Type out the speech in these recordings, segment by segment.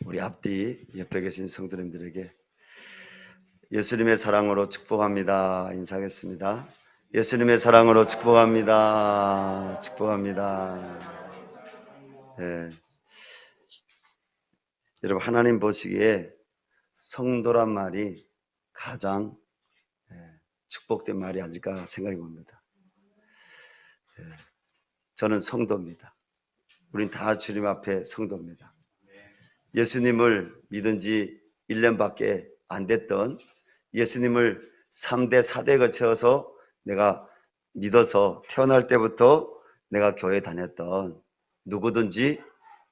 우리 앞뒤 옆에 계신 성도님들에게 예수님의 사랑으로 축복합니다. 인사하겠습니다. 예수님의 사랑으로 축복합니다. 축복합니다. 예. 여러분, 하나님 보시기에 성도란 말이 가장 축복된 말이 아닐까 생각해 봅니다. 저는 성도입니다. 우린 다 주님 앞에 성도입니다. 예수님을 믿은 지 1년밖에 안 됐던, 예수님을 3대 4대 거쳐서 내가 믿어서 태어날 때부터 내가 교회 다녔던 누구든지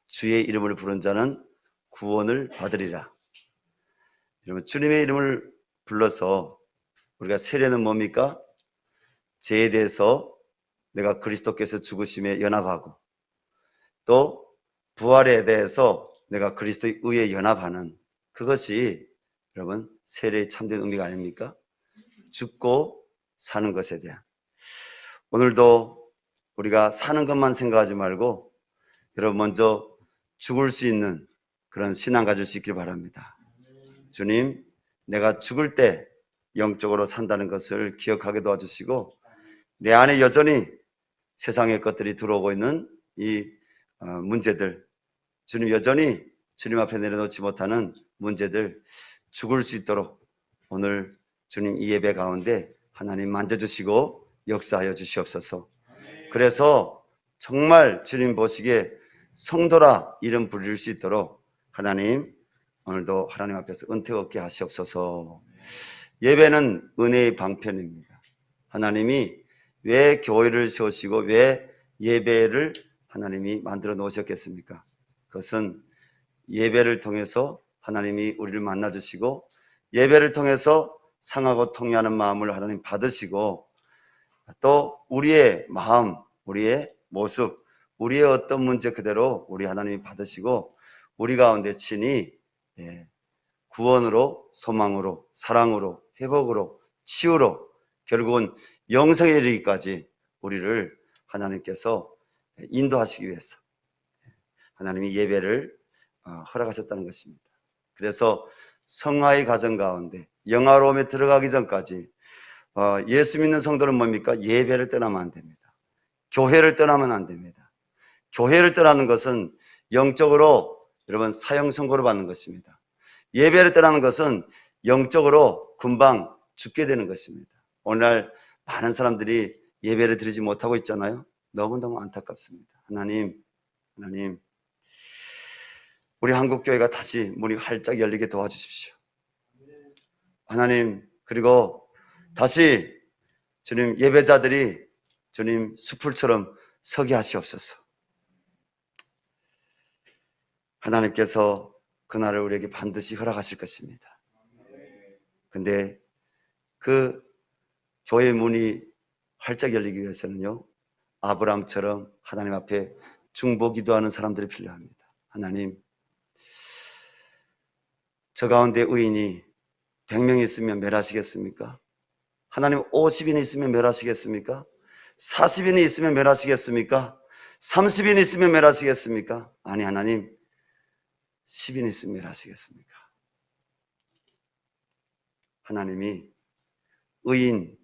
주의 이름을 부른 자는 구원을 받으리라. 여러분, 주님의 이름을 불러서 우리가 세례는 뭡니까? 죄에 대해서 내가 그리스도께서 죽으심에 연합하고, 또 부활에 대해서 내가 그리스도의 의에 연합하는, 그것이 여러분 세례의 참된 의미가 아닙니까? 죽고 사는 것에 대한. 오늘도 우리가 사는 것만 생각하지 말고 여러분 먼저 죽을 수 있는 그런 신앙 가질 수 있길 바랍니다. 주님, 내가 죽을 때 영적으로 산다는 것을 기억하게 도와주시고, 내 안에 여전히 세상의 것들이 들어오고 있는 이 문제들, 주님 여전히 주님 앞에 내려놓지 못하는 문제들 죽을 수 있도록 오늘 주님 이 예배 가운데 하나님 만져주시고 역사하여 주시옵소서. 그래서 정말 주님 보시기에 성도라 이름 부릴 수 있도록 하나님 오늘도 하나님 앞에서 은혜 얻게 하시옵소서. 예배는 은혜의 방편입니다. 하나님이 왜 교회를 세우시고 왜 예배를 하나님이 만들어 놓으셨겠습니까? 그것은 예배를 통해서 하나님이 우리를 만나주시고, 예배를 통해서 상하고 통회하는 마음을 하나님 받으시고, 또 우리의 마음, 우리의 모습, 우리의 어떤 문제 그대로 우리 하나님이 받으시고, 우리 가운데 친히 구원으로, 소망으로, 사랑으로, 회복으로, 치유로, 결국은 영생에 이르기까지 우리를 하나님께서 인도하시기 위해서 하나님이 예배를 허락하셨다는 것입니다. 그래서 성화의 과정 가운데 영화로움에 들어가기 전까지 예수 믿는 성도는 뭡니까? 예배를 떠나면 안 됩니다. 교회를 떠나면 안 됩니다. 교회를 떠나는 것은 영적으로 여러분 사형 선고를 받는 것입니다. 예배를 떠나는 것은 영적으로 금방 죽게 되는 것입니다. 오늘날 많은 사람들이 예배를 드리지 못하고 있잖아요. 너무너무 안타깝습니다. 하나님, 우리 한국교회가 다시 문이 활짝 열리게 도와주십시오. 하나님, 그리고 다시 주님 예배자들이 주님 숲풀처럼 서게 하시옵소서. 하나님께서 그날을 우리에게 반드시 허락하실 것입니다. 근데 그 교회 문이 활짝 열리기 위해서는요, 아브라함처럼 하나님 앞에 중보기도하는 사람들이 필요합니다. 하나님, 저 가운데 의인이 100명 있으면 멸하시겠습니까? 하나님, 50인이 있으면 멸하시겠습니까? 40인이 있으면 멸하시겠습니까? 30인이 있으면 멸하시겠습니까? 아니, 하나님, 10인이 있으면 멸하시겠습니까? 하나님이 의인이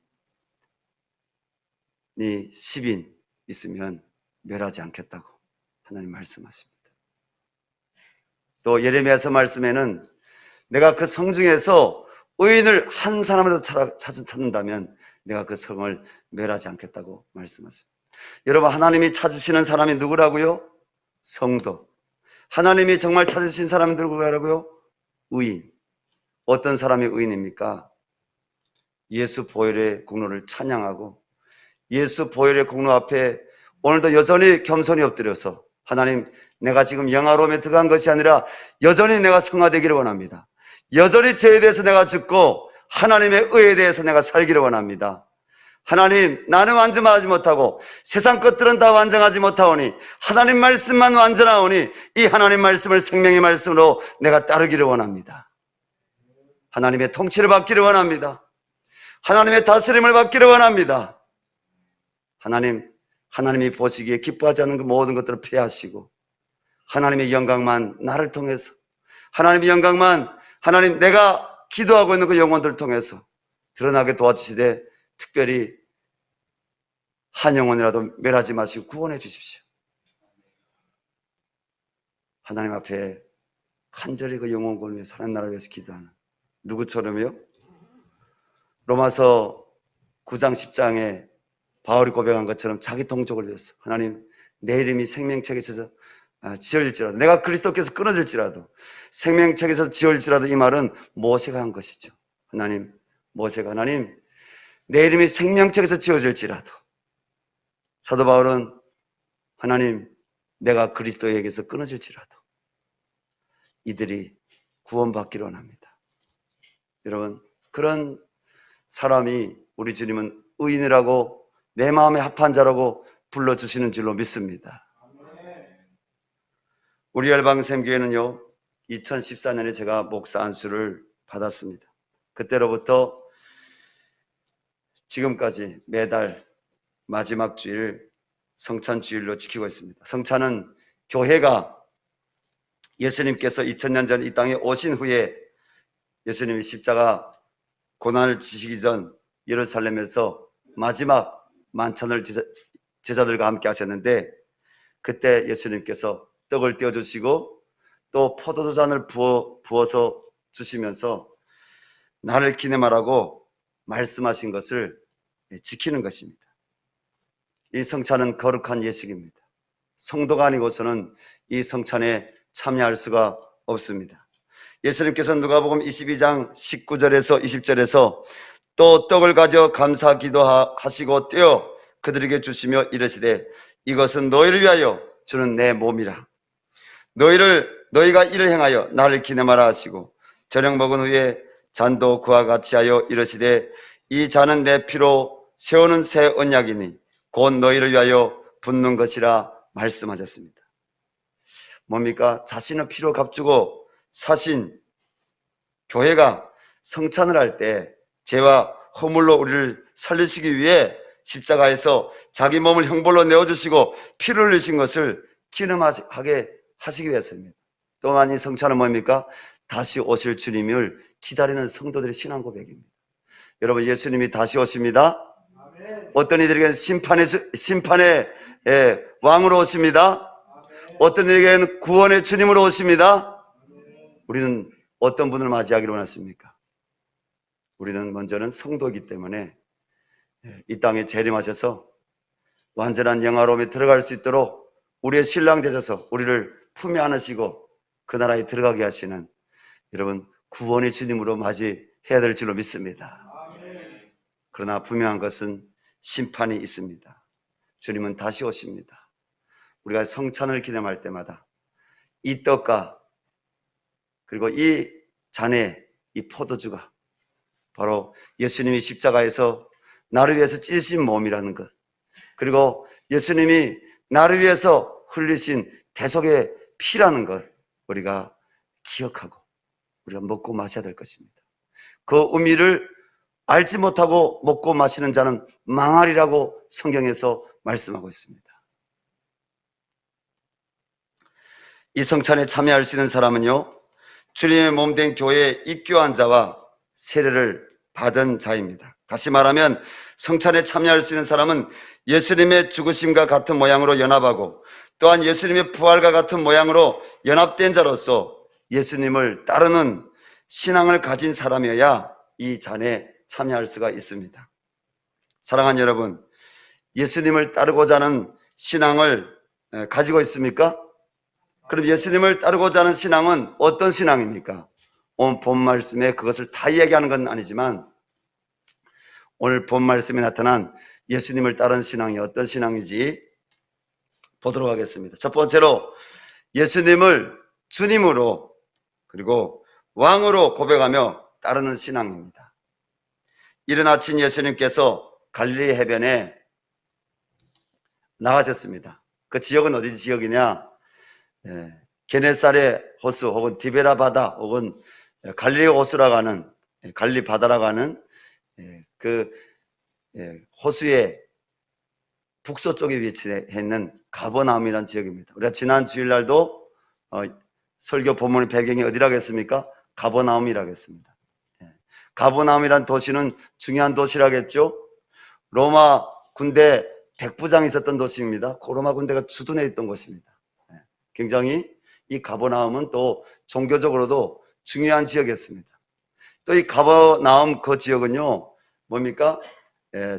10인 있으면 멸하지 않겠다고 하나님 말씀하십니다. 또 예레미야서 말씀에는 내가 그 성 중에서 의인을 한 사람이라도 찾는다면 내가 그 성을 멸하지 않겠다고 말씀하십니다. 여러분, 하나님이 찾으시는 사람이 누구라고요? 성도. 하나님이 정말 찾으신 사람이 누구라고요? 의인. 어떤 사람이 의인입니까? 예수 보혈의 공로를 찬양하고 예수 보혈의 공로 앞에 오늘도 여전히 겸손히 엎드려서 하나님, 내가 지금 영화로움에 들어간 것이 아니라 여전히 내가 성화되기를 원합니다. 여전히 죄에 대해서 내가 죽고 하나님의 의에 대해서 내가 살기를 원합니다. 하나님, 나는 완전하지 못하고 세상 것들은 다 완전하지 못하오니 하나님 말씀만 완전하오니 이 하나님 말씀을 생명의 말씀으로 내가 따르기를 원합니다. 하나님의 통치를 받기를 원합니다. 하나님의 다스림을 받기를 원합니다. 하나님이 보시기에 기뻐하지 않는 그 모든 것들을 피하시고 하나님의 영광만 나를 통해서, 하나님의 영광만 하나님 내가 기도하고 있는 그 영혼들을 통해서 드러나게 도와주시되 특별히 한 영혼이라도 멸하지 마시고 구원해 주십시오. 하나님 앞에 간절히 그 영혼을 위해 하나님 나라를 위해서 기도하는 누구처럼요? 로마서 9장 10장에 바울이 고백한 것처럼 자기 동족을 위해서 하나님 내 이름이 생명책에서 지어질지라도, 내가 그리스도께서 끊어질지라도, 생명책에서 지어질지라도, 이 말은 모세가 한 것이죠. 하나님, 모세가 하나님 내 이름이 생명책에서 지어질지라도, 사도 바울은 하나님 내가 그리스도에게서 끊어질지라도 이들이 구원받기를 원합니다. 여러분, 그런 사람이 우리 주님은 의인이라고, 내 마음에 합한 자라고 불러주시는 줄로 믿습니다. 우리 열방샘교회는요 2014년에 제가 목사 안수를 받았습니다. 그때로부터 지금까지 매달 마지막 주일 성찬 주일로 지키고 있습니다. 성찬은 교회가 예수님께서 2000년 전 이 땅에 오신 후에 예수님이 십자가 고난을 지시기 전 예루살렘에서 마지막 만찬을 제자들과 함께 하셨는데, 그때 예수님께서 떡을 떼어주시고 또 포도주 잔을 부어서 주시면서 나를 기념하라고 말씀하신 것을 지키는 것입니다. 이 성찬은 거룩한 예식입니다. 성도가 아니고서는 이 성찬에 참여할 수가 없습니다. 예수님께서는 누가복음 22장 19절에서 20절에서 또 떡을 가져 감사 기도하시고 떼어 그들에게 주시며 이르시되 이것은 너희를 위하여 주는 내 몸이라. 너희가 이를 행하여 나를 기념하라 하시고, 저녁 먹은 후에 잔도 그와 같이 하여 이르시되 이 잔은 내 피로 세우는 새 언약이니 곧 너희를 위하여 붓는 것이라 말씀하셨습니다. 뭡니까? 자신의 피로 값주고 사신 교회가 성찬을 할 때 죄와 허물로 우리를 살리시기 위해 십자가에서 자기 몸을 형벌로 내어주시고 피를 흘리신 것을 기념하게 하시기 위해서입니다. 또한 이 성찬은 뭡니까? 다시 오실 주님을 기다리는 성도들의 신앙 고백입니다. 여러분, 예수님이 다시 오십니다. 어떤 이들에게는 심판의 왕으로 오십니다. 어떤 이들에게는 구원의 주님으로 오십니다. 우리는 어떤 분을 맞이하기를 원하십니까? 우리는 먼저는 성도이기 때문에 이 땅에 재림하셔서 완전한 영화로움에 들어갈 수 있도록 우리의 신랑 되셔서 우리를 품에 안으시고 그 나라에 들어가게 하시는, 여러분, 구원의 주님으로 맞이해야 될 줄로 믿습니다. 그러나 분명한 것은 심판이 있습니다. 주님은 다시 오십니다. 우리가 성찬을 기념할 때마다 이 떡과 그리고 이 잔에 이 포도주가 바로 예수님이 십자가에서 나를 위해서 찢으신 몸이라는 것, 그리고 예수님이 나를 위해서 흘리신 대속의 피라는 것, 우리가 기억하고 우리가 먹고 마셔야 될 것입니다. 그 의미를 알지 못하고 먹고 마시는 자는 망하리라고 성경에서 말씀하고 있습니다. 이 성찬에 참여할 수 있는 사람은요, 주님의 몸된 교회에 입교한 자와 세례를 받은 자입니다. 다시 말하면 성찬에 참여할 수 있는 사람은 예수님의 죽으심과 같은 모양으로 연합하고 또한 예수님의 부활과 같은 모양으로 연합된 자로서 예수님을 따르는 신앙을 가진 사람이어야 이 잔에 참여할 수가 있습니다. 사랑하는 여러분, 예수님을 따르고자 하는 신앙을 가지고 있습니까? 그럼 예수님을 따르고자 하는 신앙은 어떤 신앙입니까? 오늘 본 말씀에 그것을 다 이야기하는 건 아니지만 오늘 본 말씀에 나타난 예수님을 따르는 신앙이 어떤 신앙인지 보도록 하겠습니다. 첫 번째로 예수님을 주님으로 그리고 왕으로 고백하며 따르는 신앙입니다. 이른 아침 예수님께서 갈릴리 해변에 나가셨습니다. 그 지역은 어디 지역이냐? 게네사렛 호수 혹은 디베라 바다 혹은 갈릴리 호수라고 하는, 갈릴리 바다라고 하는 그 호수의 북서쪽에 위치해 있는 가버나움이라는 지역입니다. 우리가 지난 주일날도 설교 본문의 배경이 어디라겠습니까? 가버나움이라겠습니다. 가버나움이란 도시는 중요한 도시라겠죠. 로마 군대 백부장이 있었던 도시입니다. 그 로마 군대가 주둔해 있던 곳입니다. 굉장히 이 가버나움은 또 종교적으로도 중요한 지역이었습니다. 또 이 가버나움 그 지역은요, 뭡니까?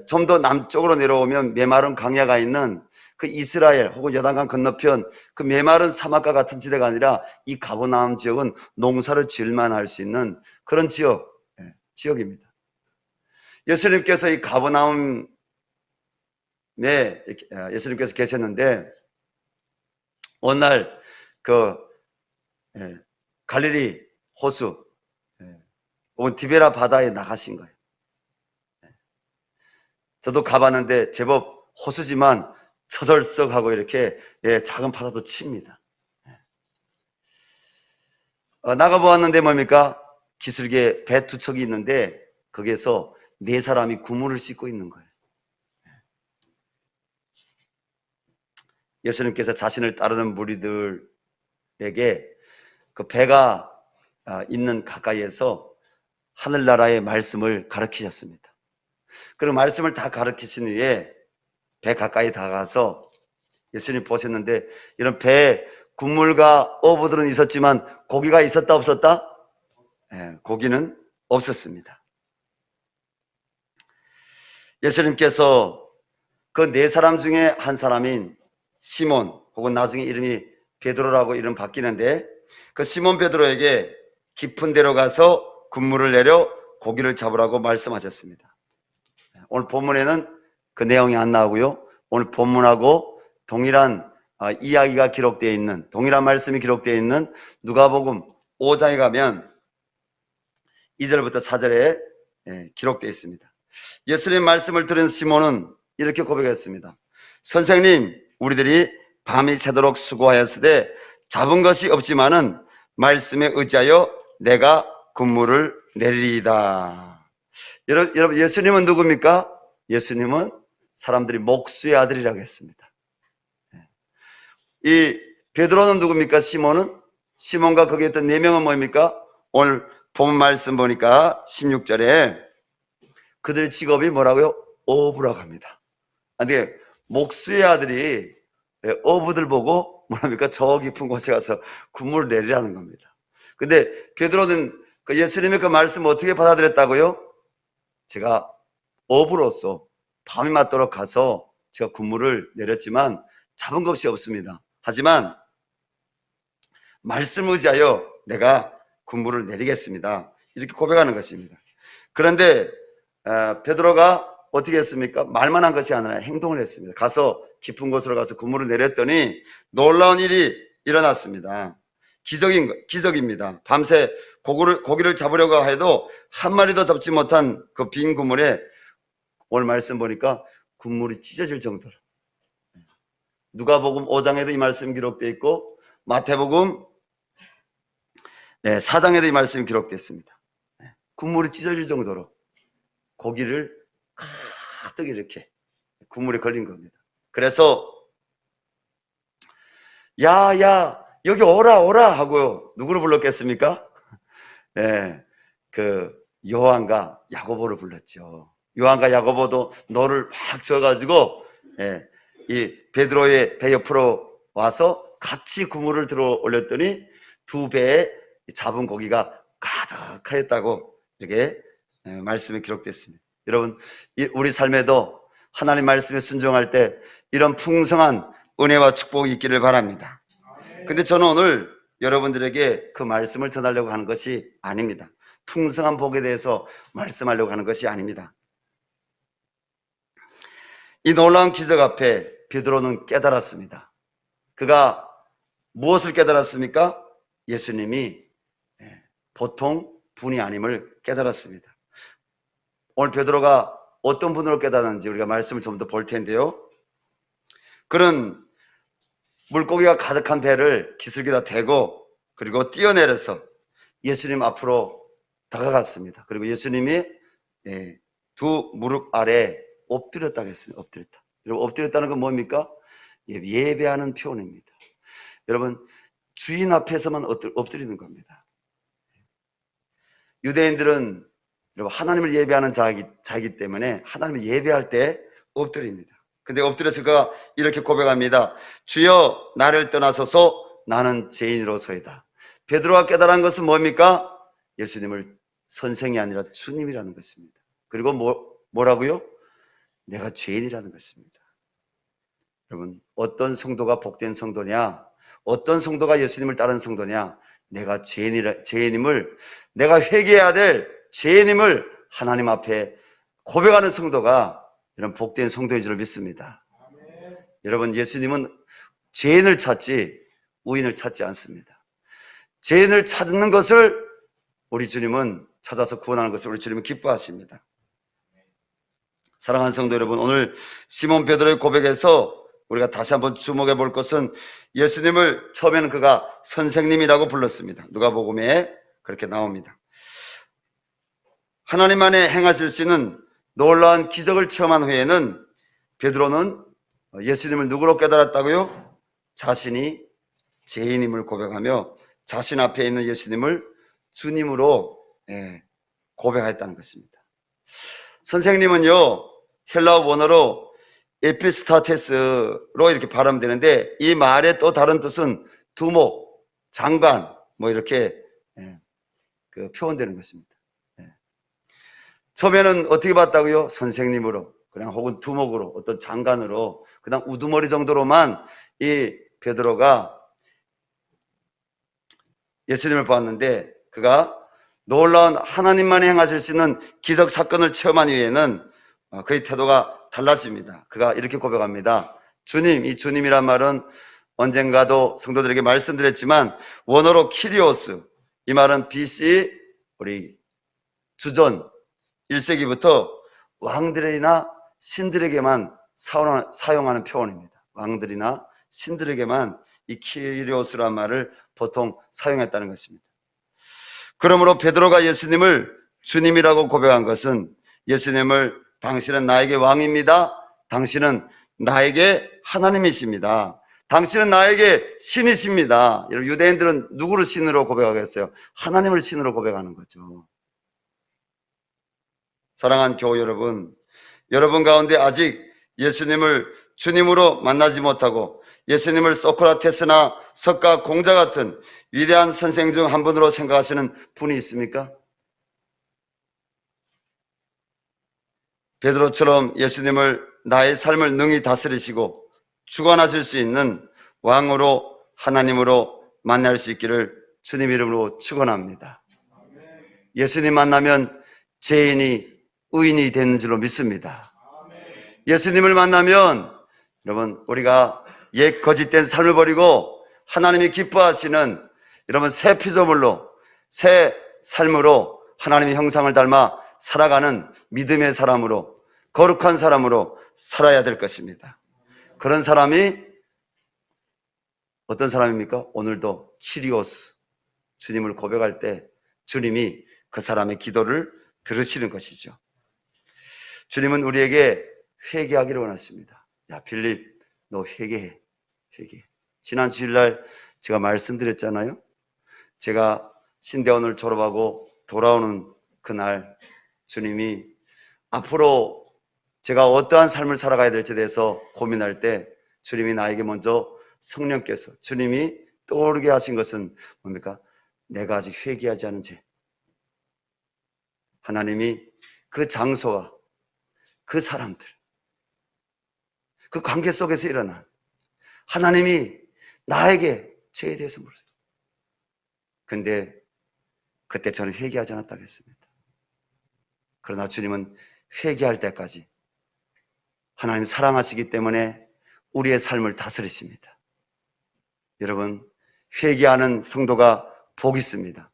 좀 더 남쪽으로 내려오면 메마른 강야가 있는 그 이스라엘 혹은 요단강 건너편 그 메마른 사막과 같은 지대가 아니라 이 가버나움 지역은 농사를 지을만 할 수 있는 그런 지역입니다. 예수님께서 이 가버나움에 예수님께서 계셨는데 어느 날 그 갈릴리 호수 혹은 디베라 바다에 나가신 거예요. 저도 가봤는데 제법 호수지만 처절썩하고 이렇게 작은 파도도 칩니다. 나가보았는데 뭡니까? 기슭에 배 두 척이 있는데 거기에서 네 사람이 그물을 씻고 있는 거예요. 예수님께서 자신을 따르는 무리들에게 그 배가 있는 가까이에서 하늘나라의 말씀을 가르치셨습니다. 그리고 말씀을 다 가르치신 후에 배 가까이 다가가서 예수님 보셨는데 이런 배에 국물과 어부들은 있었지만 고기가 있었다 없었다? 고기는 없었습니다. 예수님께서 그 네 사람 중에 한 사람인 시몬 혹은 나중에 이름이 베드로라고 이름 바뀌는데 그 시몬 베드로에게 깊은 데로 가서 군물을 내려 고기를 잡으라고 말씀하셨습니다. 오늘 본문에는 그 내용이 안 나오고요. 오늘 본문하고 동일한 이야기가 기록되어 있는 동일한 말씀이 기록되어 있는 누가복음 5장에 가면 2절부터 4절에 기록되어 있습니다. 예수님 말씀을 들은 시몬은 이렇게 고백했습니다. 선생님, 우리들이 밤이 새도록 수고하였으되 잡은 것이 없지만은 말씀에 의지하여 내가 군물을 내리리이다. 여러분, 예수님은 누굽니까? 예수님은 사람들이 목수의 아들이라고 했습니다. 이 베드로는 누굽니까? 시몬과 거기에 있던 네 명은 뭡니까? 오늘 본 말씀 보니까 16절에 그들의 직업이 뭐라고요? 어부라고 합니다. 근데 목수의 아들이 어부들 보고 뭐랍니까? 저 깊은 곳에 가서 군물을 내리라는 겁니다. 근데 베드로는 그 예수님의 그 말씀을 어떻게 받아들였다고요? 제가 어부로서 밤이 맞도록 가서 제가 군물을 내렸지만 잡은 것이 없습니다. 하지만 말씀을 의지하여 내가 군물을 내리겠습니다. 이렇게 고백하는 것입니다. 그런데 베드로가 어떻게 했습니까? 말만 한 것이 아니라 행동을 했습니다. 가서 깊은 곳으로 가서 군물을 내렸더니 놀라운 일이 일어났습니다. 기적입니다. 밤새 고기를 잡으려고 해도 한 마리도 잡지 못한 그 빈 그물에 오늘 말씀 보니까 국물이 찢어질 정도로 누가복음 5장에도 이 말씀 기록되어 있고 마태복음 4장에도 이 말씀이 기록되어 있습니다. 국물이 찢어질 정도로 고기를 가득 이렇게 국물에 걸린 겁니다. 그래서 야 여기 오라 하고 누구를 불렀겠습니까? 그 요한과 야고보를 불렀죠. 요한과 야고보도 노를 막 져가지고 이 베드로의 배 옆으로 와서 같이 그물을 들어 올렸더니 두 배에 잡은 고기가 가득하였다고 이렇게 말씀이 기록됐습니다. 여러분, 우리 삶에도 하나님 말씀에 순종할 때 이런 풍성한 은혜와 축복이 있기를 바랍니다. 근데 저는 오늘 여러분들에게 그 말씀을 전하려고 하는 것이 아닙니다. 풍성한 복에 대해서 말씀하려고 하는 것이 아닙니다. 이 놀라운 기적 앞에 베드로는 깨달았습니다. 그가 무엇을 깨달았습니까? 예수님이 보통 분이 아님을 깨달았습니다. 오늘 베드로가 어떤 분으로 깨달았는지 우리가 말씀을 좀 더 볼 텐데요. 그는 물고기가 가득한 배를 기슭에다 대고 그리고 뛰어내려서 예수님 앞으로 다가갔습니다. 그리고 예수님이 두 무릎 아래 엎드렸다고 했습니다. 여러분, 엎드렸다는 건 뭡니까? 예배하는 표현입니다. 여러분, 주인 앞에서만 엎드리는 겁니다. 유대인들은 여러분 하나님을 예배하는 자이기 때문에 하나님을 예배할 때 엎드립니다. 근데 엎드려서 그가 이렇게 고백합니다. 주여 나를 떠나소서 나는 죄인으로서이다. 베드로가 깨달은 것은 뭡니까? 예수님을 선생이 아니라 주님이라는 것입니다. 그리고 뭐라고요? 내가 죄인이라는 것입니다. 여러분 어떤 성도가 복된 성도냐? 어떤 성도가 예수님을 따르는 성도냐? 내가 죄인임을, 내가 회개해야 될 죄인임을 하나님 앞에 고백하는 성도가 이런 복된 성도인 줄 믿습니다. 아멘. 여러분 예수님은 죄인을 찾지 의인을 찾지 않습니다. 죄인을 찾는 것을 우리 주님은 찾아서 구원하는 것을 우리 주님은 기뻐하십니다. 사랑하는 성도 여러분, 오늘 시몬 베드로의 고백에서 우리가 다시 한번 주목해 볼 것은 예수님을 처음에는 그가 선생님이라고 불렀습니다. 누가복음에 그렇게 나옵니다. 하나님 안에 행하실 수 있는 놀라운 기적을 체험한 후에는 베드로는 예수님을 누구로 깨달았다고요? 자신이 죄인임을 고백하며 자신 앞에 있는 예수님을 주님으로 고백했다는 것입니다. 선생님은요, 헬라어 원어로 에피스타테스로 이렇게 발음되는데 이 말의 또 다른 뜻은 두목, 장관 이렇게 표현되는 것입니다. 처음에는 어떻게 봤다고요? 선생님으로, 그냥 혹은 두목으로, 어떤 장관으로, 그냥 우두머리 정도로만 이 베드로가 예수님을 보았는데 그가 놀라운 하나님만이 행하실 수 있는 기적 사건을 체험한 이후에는 그의 태도가 달라집니다. 그가 이렇게 고백합니다. 주님, 이 주님이란 말은 언젠가도 성도들에게 말씀드렸지만 원어로 키리오스, 이 말은 BC 우리 주전 1세기부터 왕들이나 신들에게만 사용하는 표현입니다. 왕들이나 신들에게만 이 키리오스란 말을 보통 사용했다는 것입니다. 그러므로 베드로가 예수님을 주님이라고 고백한 것은 예수님을 당신은 나에게 왕입니다. 당신은 나에게 하나님이십니다. 당신은 나에게 신이십니다. 유대인들은 누구를 신으로 고백하겠어요? 하나님을 신으로 고백하는 거죠. 사랑하는 교우 여러분, 여러분 가운데 아직 예수님을 주님으로 만나지 못하고 예수님을 소크라테스나 석가 공자 같은 위대한 선생 중 한 분으로 생각하시는 분이 있습니까? 베드로처럼 예수님을 나의 삶을 능히 다스리시고 주관하실 수 있는 왕으로 하나님으로 만날 수 있기를 주님 이름으로 축원합니다. 예수님 만나면 죄인이 의인이 되는 줄로 믿습니다. 예수님을 만나면 여러분 우리가 옛 거짓된 삶을 버리고 하나님이 기뻐하시는 여러분 새 피조물로 새 삶으로 하나님의 형상을 닮아 살아가는 믿음의 사람으로 거룩한 사람으로 살아야 될 것입니다. 그런 사람이 어떤 사람입니까? 오늘도 키리오스 주님을 고백할 때 주님이 그 사람의 기도를 들으시는 것이죠. 주님은 우리에게 회개하기를 원하십니다. 야 빌립 너 회개해. 지난 주일날 제가 말씀드렸잖아요. 제가 신대원을 졸업하고 돌아오는 그날 주님이 앞으로 제가 어떠한 삶을 살아가야 될지에 대해서 고민할 때 주님이 나에게 먼저 성령께서 주님이 떠오르게 하신 것은 뭡니까? 내가 아직 회개하지 않은 죄. 하나님이 그 장소와 그 사람들, 그 관계 속에서 일어난 하나님이 나에게 죄에 대해서 물으세요. 근데 그때 저는 회개하지 않았다고 했습니다. 그러나 주님은 회개할 때까지 하나님 사랑하시기 때문에 우리의 삶을 다스리십니다. 여러분 회개하는 성도가 복 있습니다.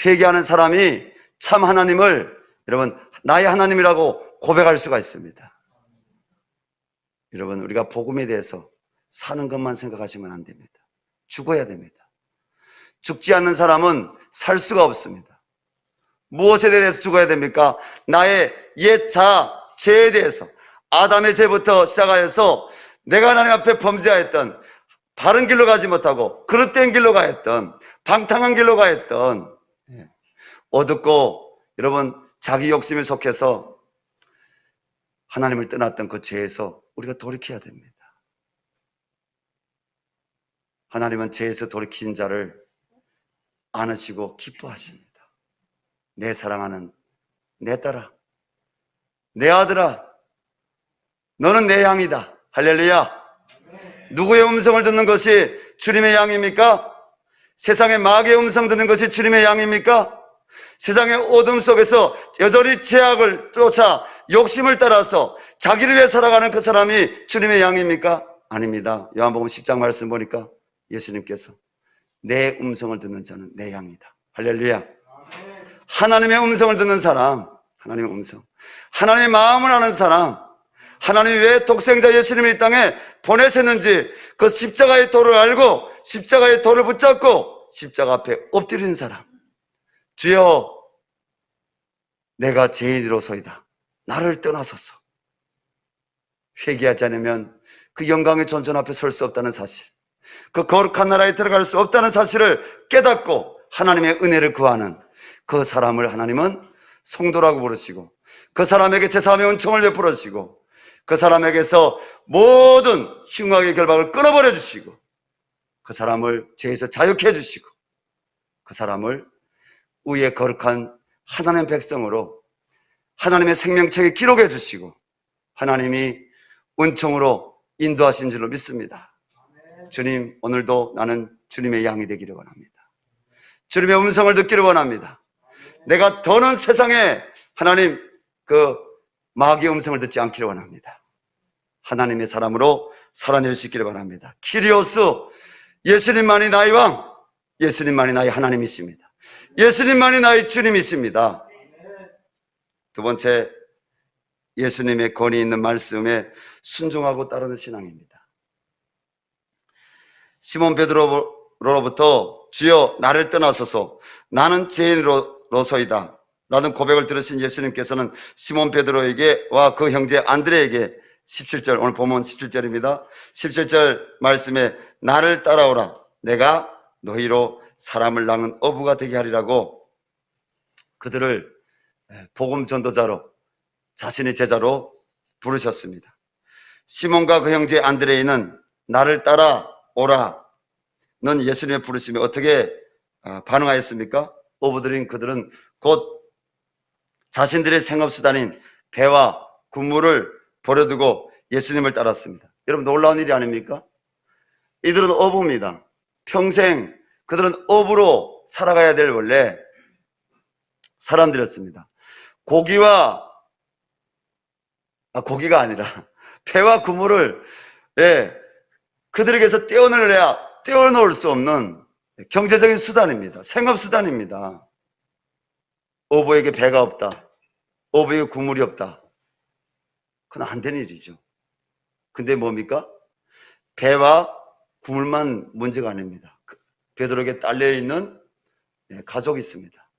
회개하는 사람이 참 하나님을 여러분 나의 하나님이라고 고백할 수가 있습니다. 여러분 우리가 복음에 대해서 사는 것만 생각하시면 안 됩니다. 죽어야 됩니다. 죽지 않는 사람은 살 수가 없습니다. 무엇에 대해서 죽어야 됩니까? 나의 옛 죄에 대해서 아담의 죄부터 시작하여서 내가 하나님 앞에 범죄하였던 바른 길로 가지 못하고 그릇된 길로 가했던, 방탕한 길로 가했던, 어둡고 여러분 자기 욕심에 속해서 하나님을 떠났던 그 죄에서 우리가 돌이켜야 됩니다. 하나님은 죄에서 돌이킨 자를 안으시고 기뻐하십니다. 내 사랑하는 내 딸아, 내 아들아, 너는 내 양이다. 할렐루야. 누구의 음성을 듣는 것이 주님의 양입니까? 세상의 마귀의 음성 듣는 것이 주님의 양입니까? 세상의 어둠 속에서 여전히 죄악을 쫓아 욕심을 따라서 자기를 위해 살아가는 그 사람이 주님의 양입니까? 아닙니다. 요한복음 10장 말씀 보니까 예수님께서 내 음성을 듣는 자는 내 양이다. 할렐루야. 하나님의 음성을 듣는 사람, 하나님의 음성, 하나님의 마음을 아는 사람, 하나님이 왜 독생자 예수님을 이 땅에 보내셨는지 그 십자가의 도를 알고 십자가의 도를 붙잡고 십자가 앞에 엎드리는 사람, 주여 내가 죄인으로소이다, 나를 떠나소서. 회개하지 않으면 그 영광의 존전 앞에 설 수 없다는 사실, 그 거룩한 나라에 들어갈 수 없다는 사실을 깨닫고 하나님의 은혜를 구하는 그 사람을 하나님은 성도라고 부르시고, 그 사람에게 제사함의 은총을 베풀어 주시고, 그 사람에게서 모든 흉악의 결박을 끊어버려 주시고, 그 사람을 죄에서 자유케 해주시고, 그 사람을 의의 거룩한 하나님의 백성으로 하나님의 생명책에 기록해 주시고 하나님이 은총으로 인도하신 줄로 믿습니다. 주님, 오늘도 나는 주님의 양이 되기를 원합니다. 주님의 음성을 듣기를 원합니다. 내가 더는 세상에 하나님 그 마귀의 음성을 듣지 않기를 원합니다. 하나님의 사람으로 살아낼 수 있기를 바랍니다. 키리오스, 예수님만이 나의 왕, 예수님만이 나의 하나님이십니다. 예수님만이 나의 주님이십니다. 두 번째, 예수님의 권위 있는 말씀에 순종하고 따르는 신앙입니다. 시몬 베드로로부터 주여 나를 떠나소서, 나는 죄인으로서이다 라는 고백을 들으신 예수님께서는 시몬 베드로에게와 그 형제 안드레에게 17절, 오늘 본문 17절입니다. 17절 말씀에 나를 따라오라, 내가 너희로 사람을 낳은 어부가 되게 하리라고 그들을 복음 전도자로, 자신의 제자로 부르셨습니다. 시몬과 그 형제 안드레이는 나를 따라오라 는 예수님의 부르심에 어떻게 반응하였습니까? 어부들인 그들은 곧 자신들의 생업수단인 배와 군무를 버려두고 예수님을 따랐습니다. 여러분, 놀라운 일이 아닙니까? 이들은 어부입니다. 평생 그들은 어부로 살아가야 될 원래 사람들이었습니다. 고기가 아니라 배와 그물을 그들에게서 떼어놓을 수 없는 경제적인 수단입니다. 생업수단입니다. 어부에게 배가 없다, 어부에게 그물이 없다, 그건 안 되는 일이죠. 근데 뭡니까? 배와 그물만 문제가 아닙니다. 베드로에게 딸려있는 가족이 있습니다.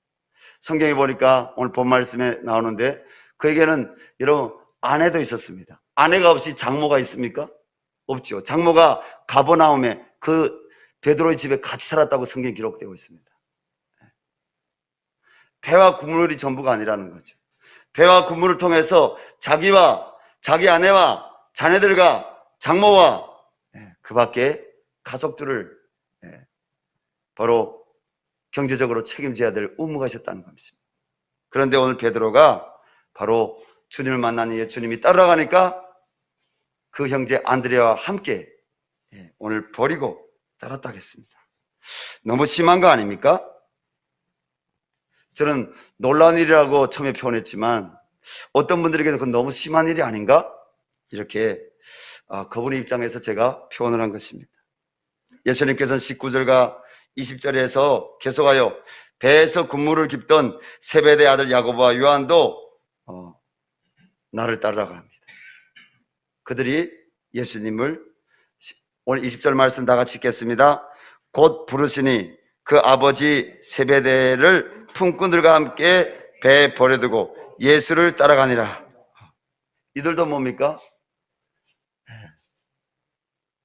성경에 보니까 오늘 본 말씀에 나오는데 그에게는 여러분 아내도 있었습니다. 아내가 없이 장모가 있습니까? 없죠. 장모가 가버나움에 그 베드로의 집에 같이 살았다고 성경에 기록되고 있습니다. 배와 그물이 전부가 아니라는 거죠. 배와 그물을 통해서 자기와 자기 아내와 자녀들과 장모와 그 밖에 가족들을 바로 경제적으로 책임져야 될 의무가 있었다는 겁니다. 그런데 오늘 베드로가 바로 주님을 만난 이후에 주님이 따라가니까 그 형제 안드레와 함께 오늘 버리고 따랐다 하겠습니다. 너무 심한 거 아닙니까? 저는 놀라운 일이라고 처음에 표현했지만 어떤 분들에게는 그건 너무 심한 일이 아닌가? 이렇게 그분의 입장에서 제가 표현을 한 것입니다. 예수님께서는 19절과 20절에서 계속하여 배에서 군무를 깁던 세베대 아들 야고보와 요한도 나를 따르라고 합니다. 그들이 예수님을, 오늘 20절 말씀 다 같이 읽겠습니다. 곧 부르시니 그 아버지 세베대를 품꾼들과 함께 배에 버려두고 예수를 따라가니라. 이들도 뭡니까?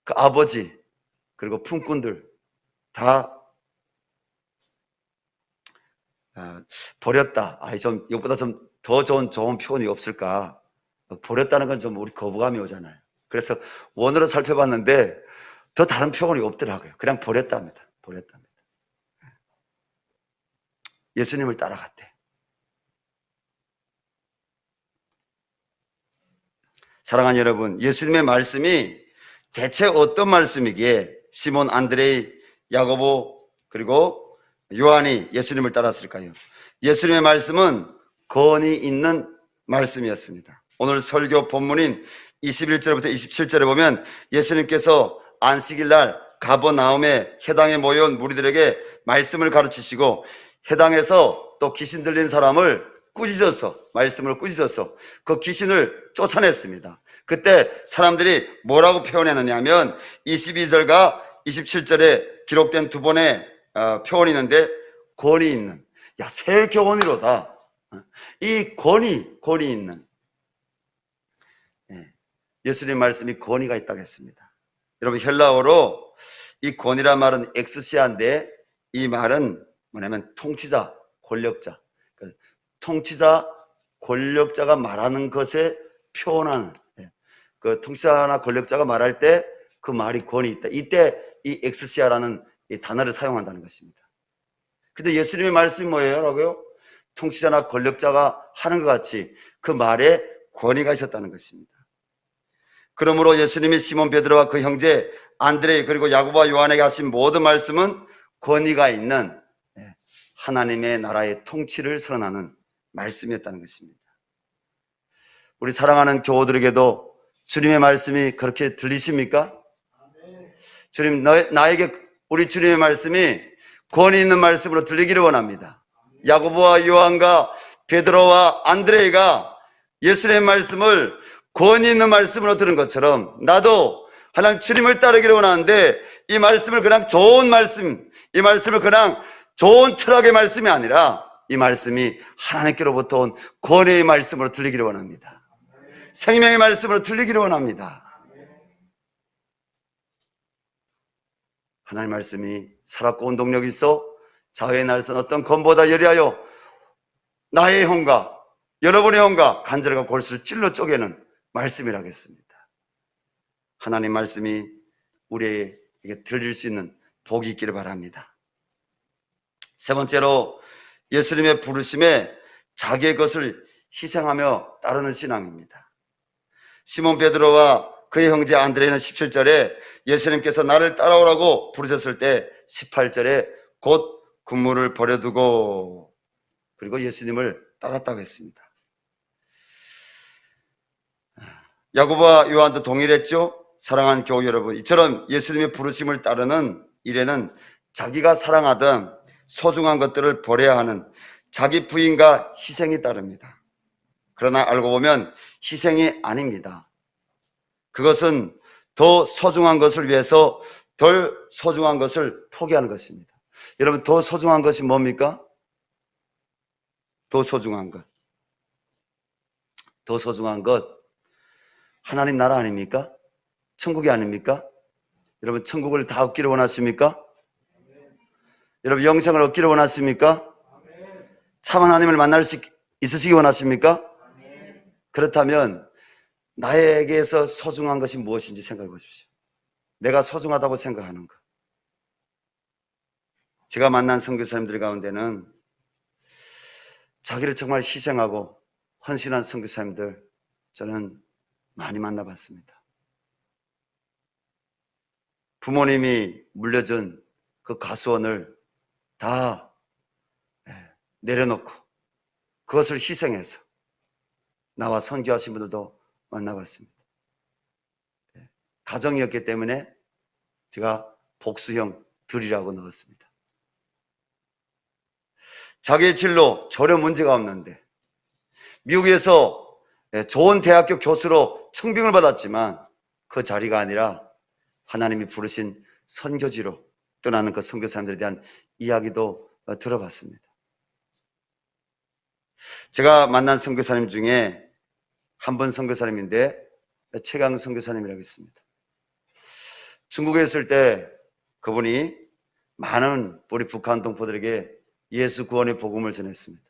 그 아버지, 그리고 품꾼들 다 버렸다. 좀 이것보다 좀 더 좋은 표현이 없을까? 버렸다는 건 좀 우리 거부감이 오잖아요. 그래서 원어로 살펴봤는데 더 다른 표현이 없더라고요. 그냥 버렸답니다. 버렸답니다. 예수님을 따라갔대. 사랑하는 여러분, 예수님의 말씀이 대체 어떤 말씀이기에 시몬, 안드레이, 야고보 그리고 요한이 예수님을 따랐을까요? 예수님의 말씀은 권위 있는 말씀이었습니다. 오늘 설교 본문인 21절부터 27절에 보면 예수님께서 안식일 날 가버나움에 해당에 모여온 무리들에게 말씀을 가르치시고 해당에서 또 귀신 들린 사람을 말씀을 꾸짖어서 그 귀신을 쫓아냈습니다. 그때 사람들이 뭐라고 표현했느냐 하면 22절과 27절에 기록된 두 번의 표현이 있는데 권위 있는, 새 교훈이로다. 이 권위 있는, 예수님 말씀이 권위가 있다고 했습니다. 여러분, 헬라어로 이 권위란 말은 엑스시아인데 이 말은 뭐냐면 통치자, 권력자, 통치자, 권력자가 말하는 것에 표현하는, 그 통치자나 권력자가 말할 때 그 말이 권위 있다. 이때 이 엑스시아라는 이 단어를 사용한다는 것입니다. 근데 예수님의 말씀이 뭐예요? 라고요? 통치자나 권력자가 하는 것 같이 그 말에 권위가 있었다는 것입니다. 그러므로 예수님이 시몬 베드로와 그 형제 안드레 그리고 야고보와 요한에게 하신 모든 말씀은 권위가 있는 하나님의 나라의 통치를 선언하는 말씀이었다는 것입니다. 우리 사랑하는 교우들에게도 주님의 말씀이 그렇게 들리십니까? 주님, 나에게 우리 주님의 말씀이 권위 있는 말씀으로 들리기를 원합니다. 야고보와 요한과 베드로와 안드레가 예수님의 말씀을 권위 있는 말씀으로 들은 것처럼 나도 하나님 주님을 따르기를 원하는데 이 말씀을 그냥 좋은 말씀, 이 말씀을 그냥 좋은 철학의 말씀이 아니라 이 말씀이 하나님께로부터 온 권위의 말씀으로 들리기를 원합니다. 생명의 말씀으로 들리기를 원합니다. 하나님의 말씀이 살았고 운동력이 있어 자유의 날선 어떤 검보다 예리하여 나의 형과 여러분의 형과 간절과 골수를 찔러 쪼개는 말씀이라고 했습니다. 하나님 말씀이 우리에게 들릴 수 있는 복이 있기를 바랍니다. 세 번째로 예수님의 부르심에 자기의 것을 희생하며 따르는 신앙입니다. 시몬 베드로와 그의 형제 안드레는 17절에 예수님께서 나를 따라오라고 부르셨을 때 18절에 곧 군무를 버려두고 그리고 예수님을 따랐다고 했습니다. 야고보와 요한도 동일했죠. 사랑하는 교우 여러분, 이처럼 예수님의 부르심을 따르는 일에는 자기가 사랑하던 소중한 것들을 버려야 하는 자기 부인과 희생이 따릅니다. 그러나 알고 보면 희생이 아닙니다. 그것은 더 소중한 것을 위해서 덜 소중한 것을 포기하는 것입니다. 여러분, 더 소중한 것이 뭡니까? 더 소중한 것. 더 소중한 것. 하나님 나라 아닙니까? 천국이 아닙니까? 여러분, 천국을 다 얻기를 원하십니까? 여러분, 영생을 얻기를 원하십니까? 참 하나님을 만날 수 있으시기 원하십니까? 그렇다면 나에게서 소중한 것이 무엇인지 생각해 보십시오. 내가 소중하다고 생각하는 것. 제가 만난 선교사님들 가운데는 자기를 정말 희생하고 헌신한 선교사님들 저는 많이 만나봤습니다. 부모님이 물려준 그 가수원을 다 내려놓고 그것을 희생해서 나와 선교하신 분들도 만나봤습니다. 가정이었기 때문에 제가 복수형 들이라고 넣었습니다. 자기의 진로 전혀 문제가 없는데 미국에서 좋은 대학교 교수로 청빙을 받았지만 그 자리가 아니라 하나님이 부르신 선교지로 떠나는 그 선교사님들에 대한 이야기도 들어봤습니다. 제가 만난 선교사님 중에 한 분 선교사님인데 최강 선교사님이라고 있습니다. 중국에 있을 때 그분이 많은 우리 북한 동포들에게 예수 구원의 복음을 전했습니다.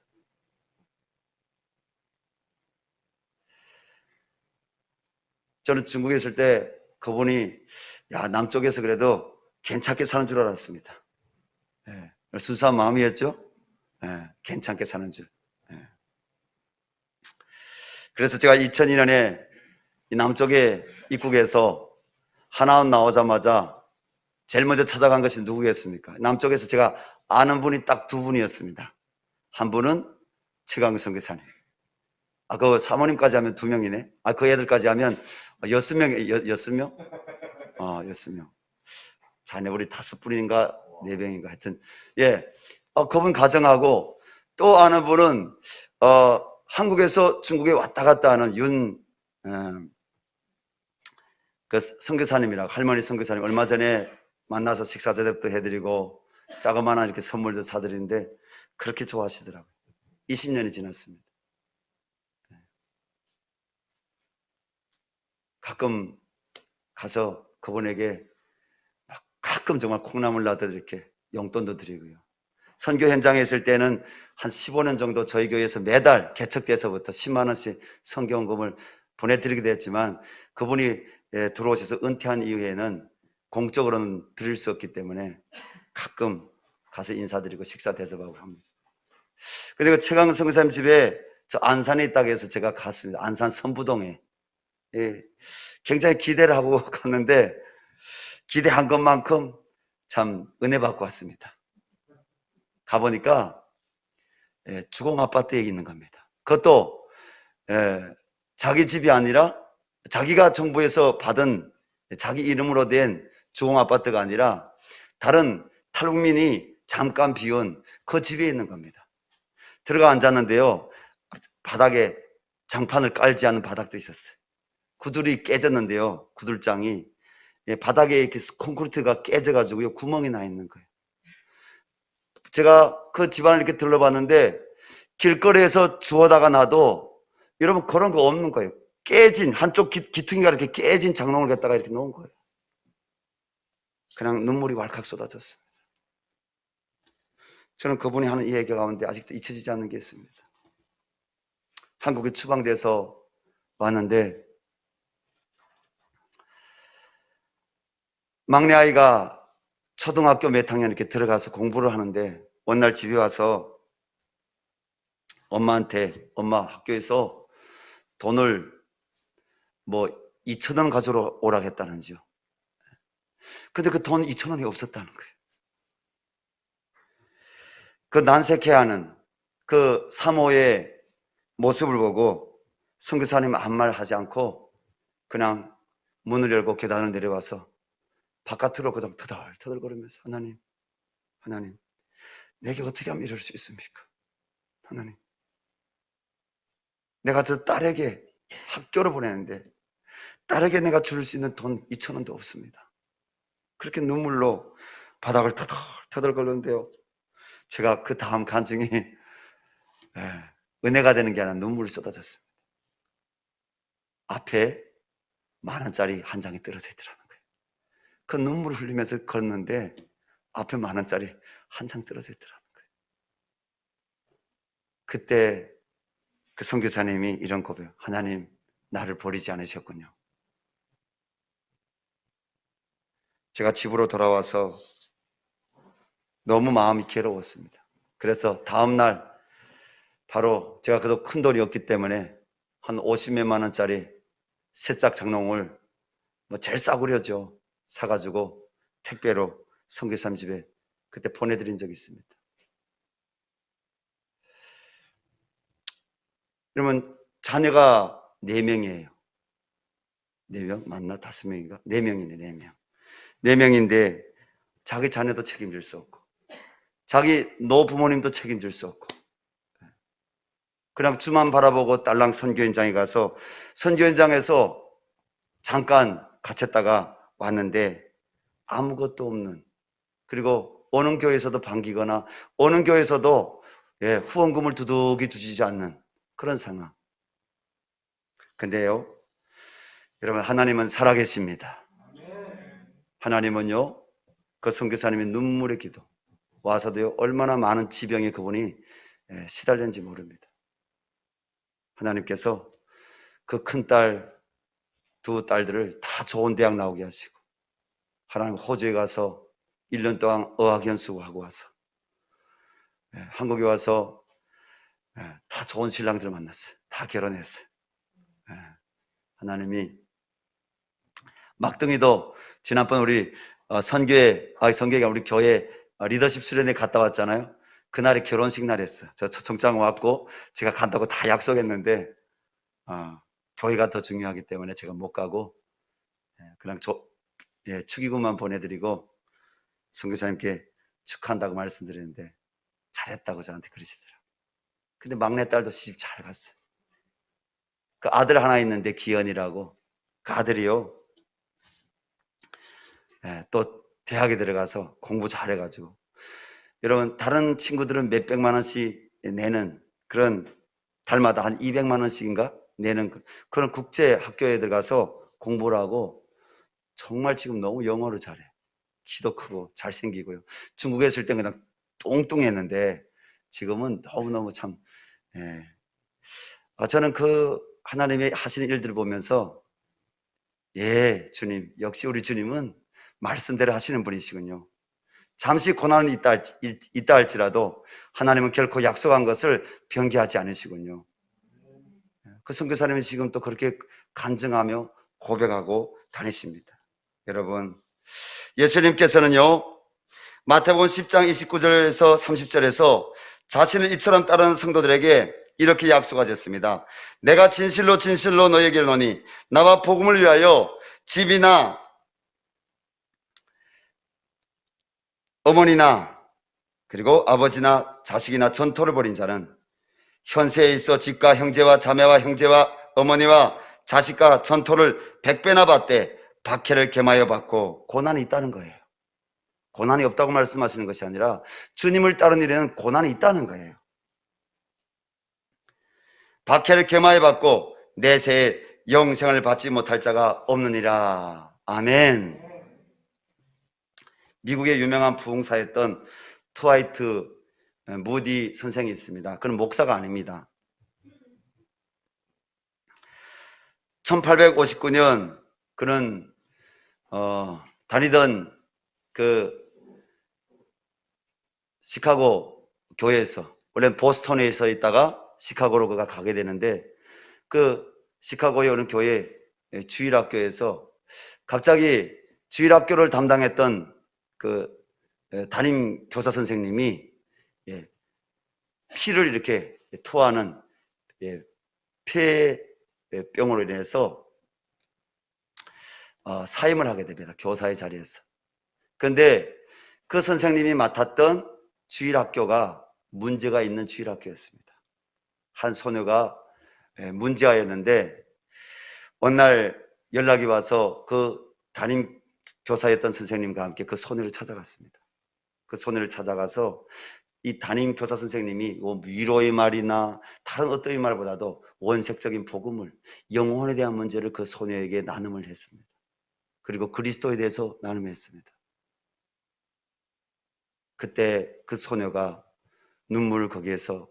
저는 중국에 있을 때 그분이 남쪽에서 그래도 괜찮게 사는 줄 알았습니다. 순수한 마음이었죠. 괜찮게 사는 줄. 그래서 제가 2002년에 남쪽에 입국해서 하나원 나오자마자 제일 먼저 찾아간 것이 누구겠습니까? 남쪽에서 제가 아는 분이 딱 두 분이었습니다. 한 분은 최강 선교사님. 그 사모님까지 하면 2명이네. 그 애들까지 하면 6명, 6명? 6명. 자네 우리 5분인가 4명인가 하여튼. 그분 가정하고 또 아는 분은, 한국에서 중국에 왔다 갔다 하는 그 선교사님이라고, 할머니 선교사님 얼마 전에 만나서 식사 대접도 해드리고 자그마한 이렇게 선물도 사드리는데 그렇게 좋아하시더라고요. 20년이 지났습니다. 가끔 가서 그분에게 가끔 정말 콩나물 나듯 이렇게 용돈도 드리고요. 선교 현장에 있을 때는 한 15년 정도 저희 교회에서 매달 개척돼서부터 10만 원씩 선교원금을 보내드리게 됐지만 그분이 들어오셔서 은퇴한 이후에는 공적으로는 드릴 수 없기 때문에 가끔 가서 인사드리고 식사 대접하고 합니다. 근데 그 최강 선교사님 집에 저 안산에 있다고 해서 제가 갔습니다. 안산 선부동에. 굉장히 기대를 하고 갔는데 기대한 것만큼 참 은혜 받고 왔습니다. 가보니까 주공 아파트에 있는 겁니다. 그것도 자기 집이 아니라 자기가 정부에서 받은 자기 이름으로 된 주공 아파트가 아니라 다른 탈북민이 잠깐 비운 그 집에 있는 겁니다. 들어가 앉았는데요, 바닥에 장판을 깔지 않은 바닥도 있었어요. 구들이 깨졌는데요, 구들장이 바닥에 이렇게 콘크리트가 깨져가지고요 구멍이 나 있는 거예요. 제가 그 집안을 이렇게 둘러봤는데 길거리에서 주워다가 놔도 여러분 그런 거 없는 거예요. 깨진 한쪽 기퉁이가 이렇게 깨진 장롱을 갖다가 이렇게 놓은 거예요. 그냥 눈물이 왈칵 쏟아졌습니다. 저는 그분이 하는 이 얘기 가운데 아직도 잊혀지지 않는 게 있습니다. 한국에 추방돼서 왔는데 막내 아이가 초등학교 몇 학년 이렇게 들어가서 공부를 하는데 어느 날 집에 와서 엄마한테 엄마 학교에서 돈을 2,000원 가져오라고 했다는지요. 근데 그 돈 2,000원이 없었다는 거예요. 그 난색해하는 그 사모의 모습을 보고 선교사님 아무 말 하지 않고 그냥 문을 열고 계단을 내려와서 바깥으로 그냥 터덜터덜거리면서 하나님 내게 어떻게 하면 이럴 수 있습니까? 하나님, 내가 저 딸에게 학교를 보내는데 딸에게 내가 줄 수 있는 돈 2,000원도 없습니다. 그렇게 눈물로 바닥을 터덜터덜거리는데요, 제가 그 다음 간증이 은혜가 되는 게 아니라 눈물이 쏟아졌습니다. 앞에 10,000원짜리 한 장이 떨어져 있더라는 거예요. 그 눈물을 흘리면서 걷는데 앞에 10,000원짜리 한 장 떨어져 있더라는 거예요. 그때 그 선교사님이 이런 고백, 하나님 나를 버리지 않으셨군요. 제가 집으로 돌아와서 너무 마음이 괴로웠습니다. 그래서 다음날 바로 제가 그래도 큰 돈이었기 때문에 한 50몇만 원짜리 새짝 장롱을 제일 싸구려죠 사가지고 택배로 선교사님 집에 그때 보내드린 적이 있습니다. 그러면 자녀가 4명이에요. 4명? 맞나? 5명인가? 4명이네, 4명. 4명인데 자기 자녀도 책임질 수 없고 자기 노부모님도 책임질 수 없고 그냥 주만 바라보고 딸랑 선교 현장에 가서 선교 현장에서 잠깐 갇혔다가 왔는데 아무것도 없는, 그리고 오는 교회에서도 반기거나 오는 교회에서도 후원금을 두둑이 주지 않는 그런 상황. 근데요, 여러분, 하나님은 살아계십니다. 하나님은요 그 선교사님의 눈물의 기도 와서도요, 얼마나 많은 지병에 그분이 시달렸는지 모릅니다. 하나님께서 그 큰딸, 두 딸들을 다 좋은 대학 나오게 하시고, 하나님 호주에 가서 1년 동안 어학연수하고 와서 한국에 와서 다 좋은 신랑들을 만났어요. 다 결혼했어요. 하나님이 막둥이도 지난번 우리 선교회가 우리 교회 리더십 수련회 갔다 왔잖아요. 그날이 결혼식 날이었어요. 저 초청장 왔고 제가 간다고 다 약속했는데 교회가 더 중요하기 때문에 제가 못 가고 그냥 축의금만 보내드리고 선교사님께 축하한다고 말씀드렸는데 잘했다고 저한테 그러시더라고요. 근데 막내딸도 시집 잘 갔어요. 그 아들 하나 있는데 기현이라고, 그 아들이요 또 대학에 들어가서 공부 잘해가지고, 여러분 다른 친구들은 몇백만 원씩 내는 그런, 달마다 한 200만 원씩인가 내는 그런 국제 학교에 들어가서 공부를 하고 정말 지금 너무 영어를 잘해. 키도 크고 잘생기고요. 중국에 있을 땐 그냥 뚱뚱했는데 지금은 너무너무 참 저는 그 하나님의 하시는 일들을 보면서 주님, 역시 우리 주님은 말씀대로 하시는 분이시군요. 잠시 고난이 있다 할지라도 하나님은 결코 약속한 것을 변개하지 않으시군요. 그 선교사님은 지금 또 그렇게 간증하며 고백하고 다니십니다. 여러분, 예수님께서는요, 마태복음 10장 29절에서 30절에서 자신을 이처럼 따르는 성도들에게 이렇게 약속하셨습니다. 내가 진실로 진실로 너에게 이르노니 나와 복음을 위하여 집이나 어머니나 그리고 아버지나 자식이나 전토를 벌인 자는 현세에 있어 집과 형제와 자매와 형제와 어머니와 자식과 전토를 100배나 받되 박해를 겸하여 받고 고난이 있다는 거예요. 고난이 없다고 말씀하시는 것이 아니라 주님을 따르는 일에는 고난이 있다는 거예요. 박해를 겸하여 받고 내세에 영생을 받지 못할 자가 없느니라. 아멘. 미국의 유명한 부흥사였던 트와이트 무디 선생이 있습니다. 그는 목사가 아닙니다. 1859년 그는 다니던 그 시카고 교회에서, 원래 보스턴에서 있다가 시카고로 그가 가게 되는데, 그 시카고에 오는 교회 주일학교에서 갑자기 주일학교를 담당했던 그 담임 교사 선생님이 피를 이렇게 토하는 폐병으로 인해서 사임을 하게 됩니다. 교사의 자리에서. 그런데 그 선생님이 맡았던 주일학교가 문제가 있는 주일학교였습니다. 한 소녀가 문제아였는데 어느 날 연락이 와서 그 담임 교사였던 선생님과 함께 그 소녀를 찾아갔습니다. 그 소녀를 찾아가서 이 담임 교사 선생님이 위로의 말이나 다른 어떤 말보다도 원색적인 복음을, 영혼에 대한 문제를 그 소녀에게 나눔을 했습니다. 그리고 그리스도에 대해서 나눔했습니다. 그때 그 소녀가 눈물을 거기에서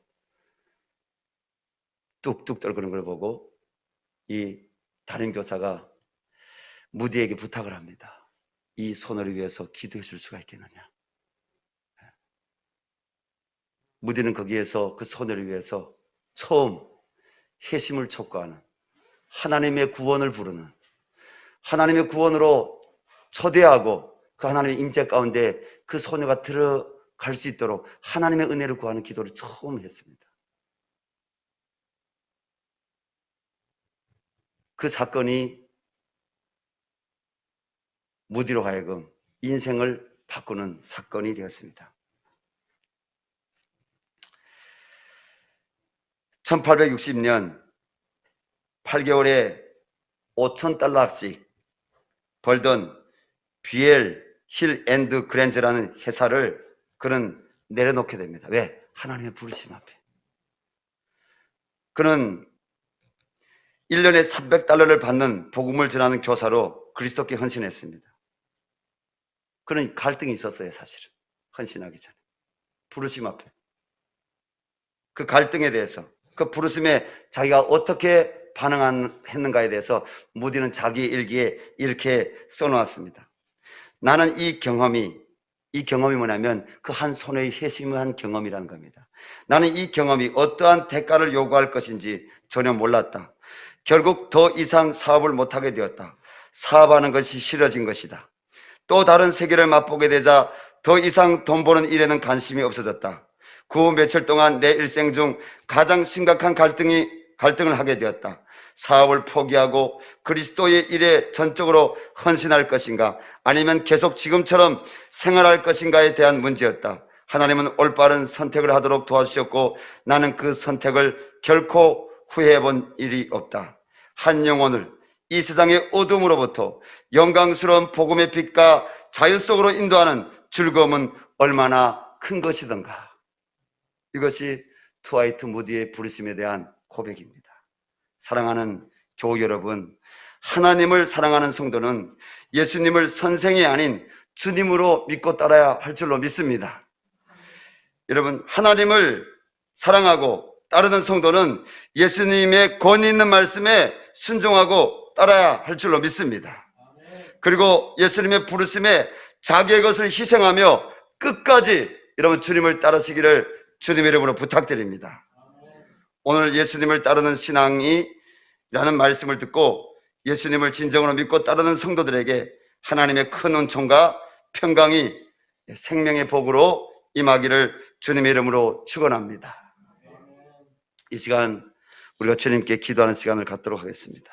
뚝뚝 떨구는 걸 보고 이 담임 교사가 무디에게 부탁을 합니다. 이 소녀를 위해서 기도해 줄 수가 있겠느냐. 무디는 거기에서 그 소녀를 위해서 처음 회심을 촉구하는, 하나님의 구원을 부르는, 하나님의 구원으로 초대하고 그 하나님의 임재 가운데 그 소녀가 들어갈 수 있도록 하나님의 은혜를 구하는 기도를 처음 했습니다. 그 사건이 무디로 하여금 인생을 바꾸는 사건이 되었습니다. 1860년 8개월에 $5,000씩 벌던 비엘 힐 앤드 그랜즈라는 회사를 그는 내려놓게 됩니다. 왜? 하나님의 부르심 앞에. 그는 1년에 $300를 받는 복음을 전하는 교사로 그리스도께 헌신했습니다. 그런 갈등이 있었어요. 사실은 헌신하기 전에 부르심 앞에 그 갈등에 대해서, 그 부르심에 자기가 어떻게 반응했는가에 대해서 무디는 자기 일기에 이렇게 써놓았습니다. 나는 이 경험이 뭐냐면 그 한 손의 회심한 경험이라는 겁니다. 나는 이 경험이 어떠한 대가를 요구할 것인지 전혀 몰랐다. 결국 더 이상 사업을 못하게 되었다. 사업하는 것이 싫어진 것이다. 또 다른 세계를 맛보게 되자 더 이상 돈 버는 일에는 관심이 없어졌다. 그 후 며칠 동안 내 일생 중 가장 심각한 갈등을 하게 되었다. 사업을 포기하고 그리스도의 일에 전적으로 헌신할 것인가, 아니면 계속 지금처럼 생활할 것인가에 대한 문제였다. 하나님은 올바른 선택을 하도록 도와주셨고 나는 그 선택을 결코 후회해 본 일이 없다. 한 영혼을 이 세상의 어둠으로부터 영광스러운 복음의 빛과 자유 속으로 인도하는 즐거움은 얼마나 큰 것이던가. 이것이 트와이트 무디의 부르심에 대한 고백입니다. 사랑하는 교우 여러분, 하나님을 사랑하는 성도는 예수님을 선생이 아닌 주님으로 믿고 따라야 할 줄로 믿습니다. 여러분, 하나님을 사랑하고 따르는 성도는 예수님의 권위 있는 말씀에 순종하고 따라야 할 줄로 믿습니다. 그리고 예수님의 부르심에 자기의 것을 희생하며 끝까지 여러분 주님을 따르시기를 주님의 이름으로 부탁드립니다. 오늘 예수님을 따르는 신앙이라는 말씀을 듣고 예수님을 진정으로 믿고 따르는 성도들에게 하나님의 큰 은총과 평강이 생명의 복으로 임하기를 주님의 이름으로 축원합니다. 이 시간 우리가 주님께 기도하는 시간을 갖도록 하겠습니다.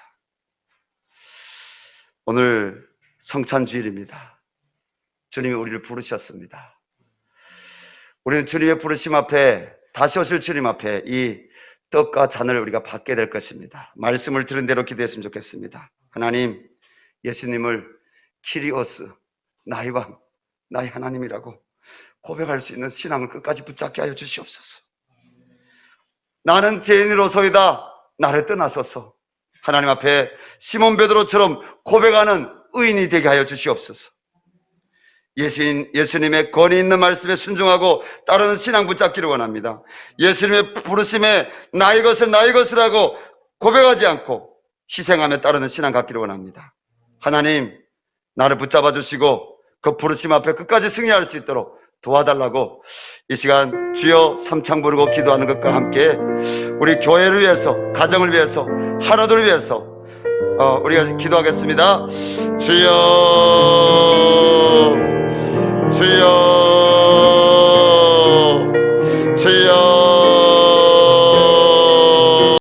오늘 성찬주일입니다. 주님이 우리를 부르셨습니다. 우리는 주님의 부르심 앞에, 다시 오실 주님 앞에 이 떡과 잔을 우리가 받게 될 것입니다. 말씀을 들은 대로 기도했으면 좋겠습니다. 하나님, 예수님을 키리오스, 나의 왕, 나의 하나님이라고 고백할 수 있는 신앙을 끝까지 붙잡게 하여 주시옵소서. 나는 죄인으로서이다, 나를 떠나소서. 하나님 앞에 시몬 베드로처럼 고백하는 의인이 되게 하여 주시옵소서. 예수님의 권위 있는 말씀에 순종하고 따르는 신앙 붙잡기를 원합니다. 예수님의 부르심에 나의 것을 나의 것이라고 고백하지 않고 희생하며 따르는 신앙 갖기를 원합니다. 하나님, 나를 붙잡아 주시고 그 부르심 앞에 끝까지 승리할 수 있도록 도와달라고 이 시간 주여 삼창 부르고 기도하는 것과 함께 우리 교회를 위해서, 가정을 위해서, 하나둘을 위해서 우리가 기도하겠습니다. 주여, 주여, 주여.